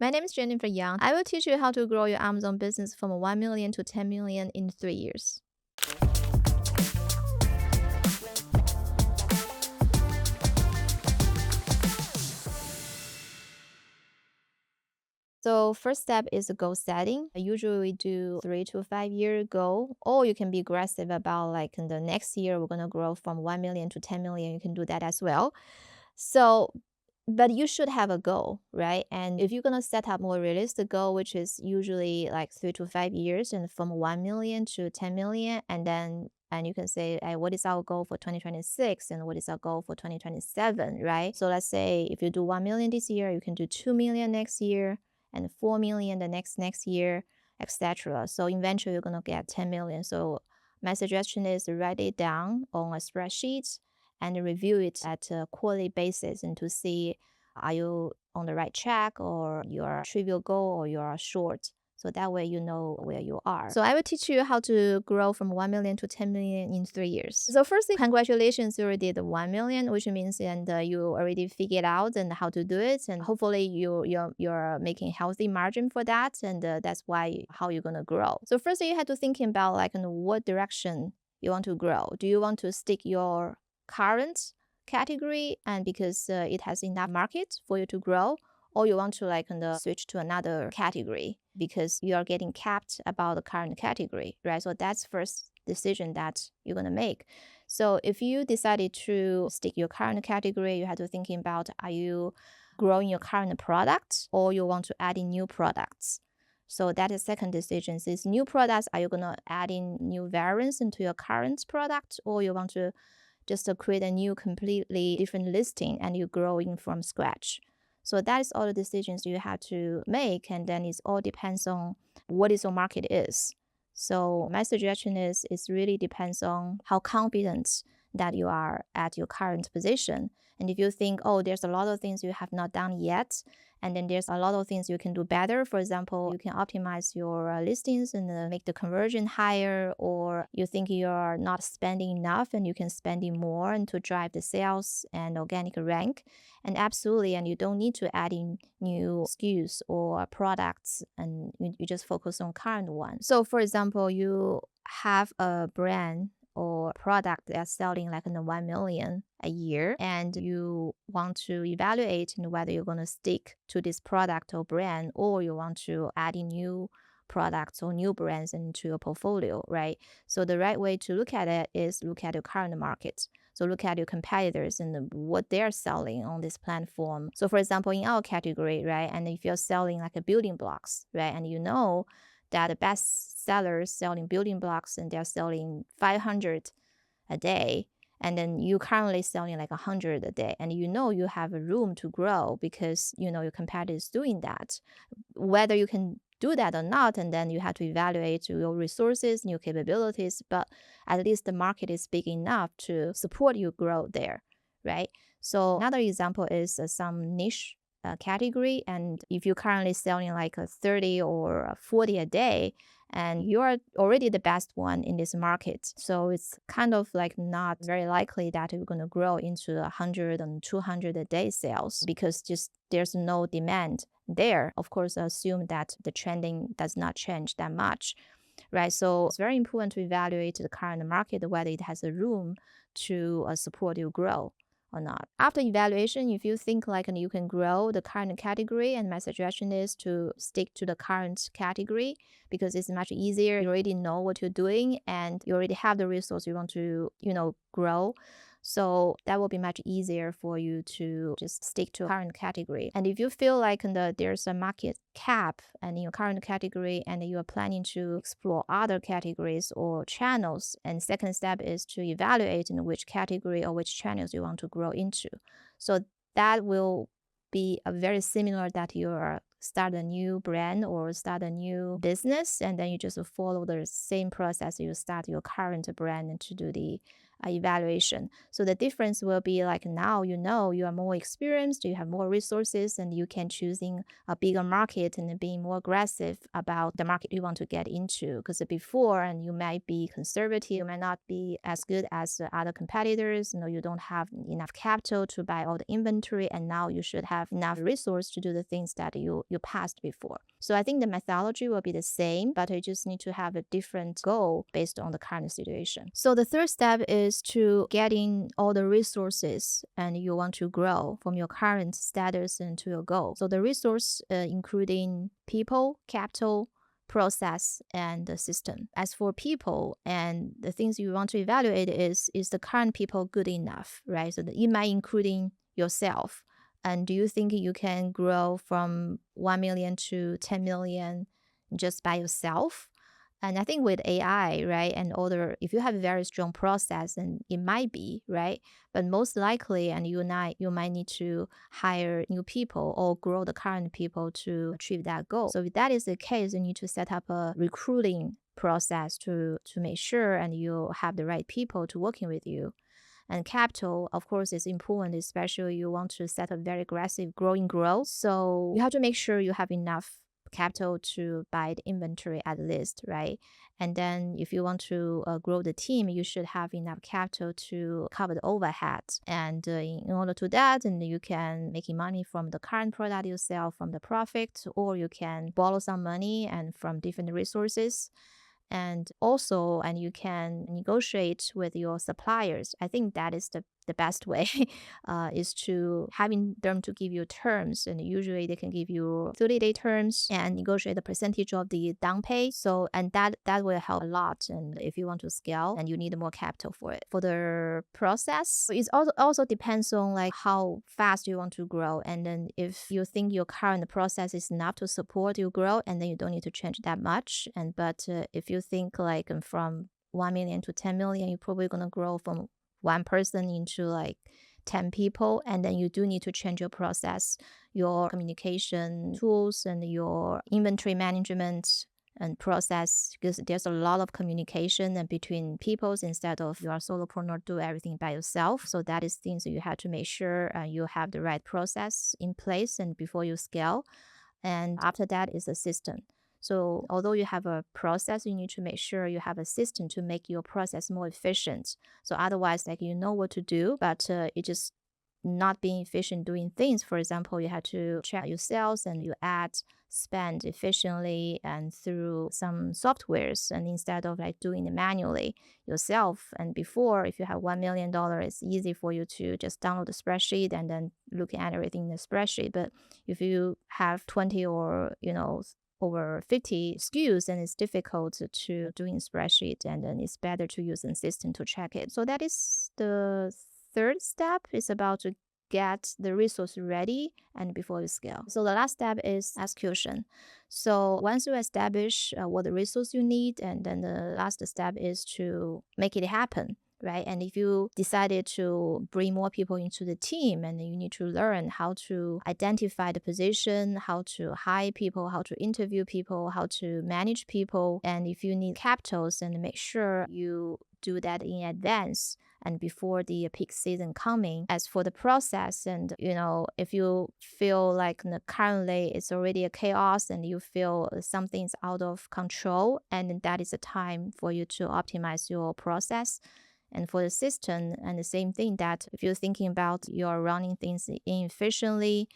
My name is Jennifer Yang. I will teach you how to grow your Amazon business from 1 million to 10 million in 3 years. So first step is goal setting. Usually we do 3 to 5 year goal, or you can be aggressive about like in the next year, we're going to grow from 1 million to 10 million. You can do that as well. So, but you should have a goal, right? And if you're going to set up more realistic goal, which is usually like 3 to 5 years and from 1 million to 10 million, and you can say, hey, what is our goal for 2026 and what is our goal for 2027, right? So let's say if you do 1 million this year, you can do 2 million next year and 4 million the next year, etc. So eventually you're going to get 10 million. So my suggestion is write it down on a spreadsheet and review it at a quarterly basis and to see are you on the right track or your trivial goal or you're short. So that way you know where you are. So I will teach you how to grow from 1 million to 10 million in 3 years. So firstly, congratulations, you already did 1 million, which means you already figured out and how to do it. And hopefully you're making healthy margin for that. And that's how you're going to grow. So firstly, you have to think about like in what direction you want to grow. Do you want to stick your current category and because it has enough market for you to grow, or you want to switch to another category because you are getting capped about the current category, right? So that's first decision that you're going to make. So if you decided to stick your current category, you have to think about, are you growing your current product or you want to add in new products? So that is second decision. Is new products, are you going to add in new variants into your current product, or you want to just create a new completely different listing and you're growing from scratch? So that is all the decisions you have to make, and then it all depends on what is your market is. So my suggestion is it really depends on how confident that you are at your current position. And if you think, oh, there's a lot of things you have not done yet, and then there's a lot of things you can do better. For example, you can optimize your listings and make the conversion higher, or you think you're not spending enough and you can spend more and to drive the sales and organic rank. And absolutely, and you don't need to add in new SKUs or products, and you just focus on current ones. So for example, you have a brand or product that's selling like in the 1 million a year, and you want to evaluate whether you're going to stick to this product or brand, or you want to add in new products or new brands into your portfolio, right? So the right way to look at it is look at your current market. So look at your competitors and what they're selling on this platform. So for example, in our category, right, and if you're selling like a building blocks, right, and you know that the best sellers selling building blocks and they're selling 500 a day, and then you currently selling like 100 a day, and you know you have a room to grow because you know your competitors doing that. Whether you can do that or not, and then you have to evaluate your resources, new capabilities, but at least the market is big enough to support you grow there, right? So another example is some niche category, and if you're currently selling like a 30 or 40 a day, and you are already the best one in this market, so it's kind of like not very likely that you're going to grow into 100 and 200 a day sales because just there's no demand there. Of course, assume that the trending does not change that much, right? So it's very important to evaluate the current market, whether it has a room to support you grow or not. After evaluation, if you think like you can grow the current category, and my suggestion is to stick to the current category because it's much easier. You already know what you're doing and you already have the resource you want to, grow. So that will be much easier for you to just stick to current category. And if you feel like there's a market cap and in your current category and you are planning to explore other categories or channels, and second step is to evaluate in which category or which channels you want to grow into. So that will be a very similar that you are start a new brand or start a new business, and then you just follow the same process you start your current brand and to do the evaluation. So the difference will be like now you know you are more experienced, you have more resources, and you can choosing a bigger market and being more aggressive about the market you want to get into. Because before, and you might be conservative, you might not be as good as the other competitors. You don't have enough capital to buy all the inventory, and now you should have enough resource to do the things that you passed before. So I think the methodology will be the same, but you just need to have a different goal based on the current situation. So the third step is to getting all the resources and you want to grow from your current status into your goal. So the resource including people, capital, process, and the system. As for people and the things you want to evaluate is the current people good enough, right? So it might including yourself. And do you think you can grow from 1 million to 10 million just by yourself? And I think with AI, right, and other, if you have a very strong process, and it might be, right, but most likely, and you might need to hire new people or grow the current people to achieve that goal. So if that is the case, you need to set up a recruiting process to make sure and you have the right people to working with you. And capital, of course, is important, especially you want to set a very aggressive growth. So you have to make sure you have enough capital to buy the inventory at least, right? And then if you want to grow the team, you should have enough capital to cover the overhead. And in order to that, and you can making money from the current product you sell from the profit, or you can borrow some money and from different resources. And also, and you can negotiate with your suppliers. I think that is the best way is to having them to give you terms, and usually they can give you 30-day terms and negotiate the percentage of the down pay. So, and that will help a lot. And if you want to scale, and you need more capital for it. For the process, it also depends on like how fast you want to grow. And then if you think your current process is enough to support your growth, and then you don't need to change that much. And but if you think like from 1 million to 10 million, you're probably going to grow from one person into like 10 people, and then you do need to change your process, your communication tools, and your inventory management and process, because there's a lot of communication and between peoples instead of you are solopreneur do everything by yourself. So that is things that you have to make sure you have the right process in place and before you scale. And after that is the system. So although you have a process, you need to make sure you have a system to make your process more efficient. So otherwise, like you know what to do, but it just not being efficient doing things. For example, you have to check your sales and you spend efficiently and through some softwares, and instead of like doing it manually yourself. And before, if you have $1 million, it's easy for you to just download the spreadsheet and then look at everything in the spreadsheet. But if you have 20 or over 50 SKUs, and it's difficult to do in spreadsheet, and then it's better to use a system to check it. So that is the third step, is about to get the resource ready and before you scale. So the last step is execution. So once you establish what the resource you need, and then the last step is to make it happen. Right? And if you decided to bring more people into the team, and you need to learn how to identify the position, how to hire people, how to interview people, how to manage people. And if you need capitals, and make sure you do that in advance and before the peak season coming. As for the process, and if you feel like currently it's already a chaos and you feel something's out of control, and that is a time for you to optimize your process. And for the system, and the same thing, that if you're thinking about you're running things inefficiently,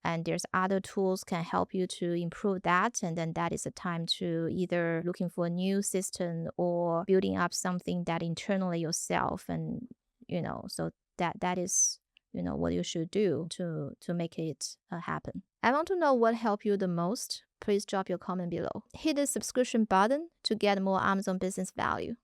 and there's other tools can help you to improve that, and then that is a time to either looking for a new system or building up something that internally yourself. And so that is what you should do to make it happen. I want to know what helped you the most. Please drop your comment below. Hit the subscription button to get more Amazon business value.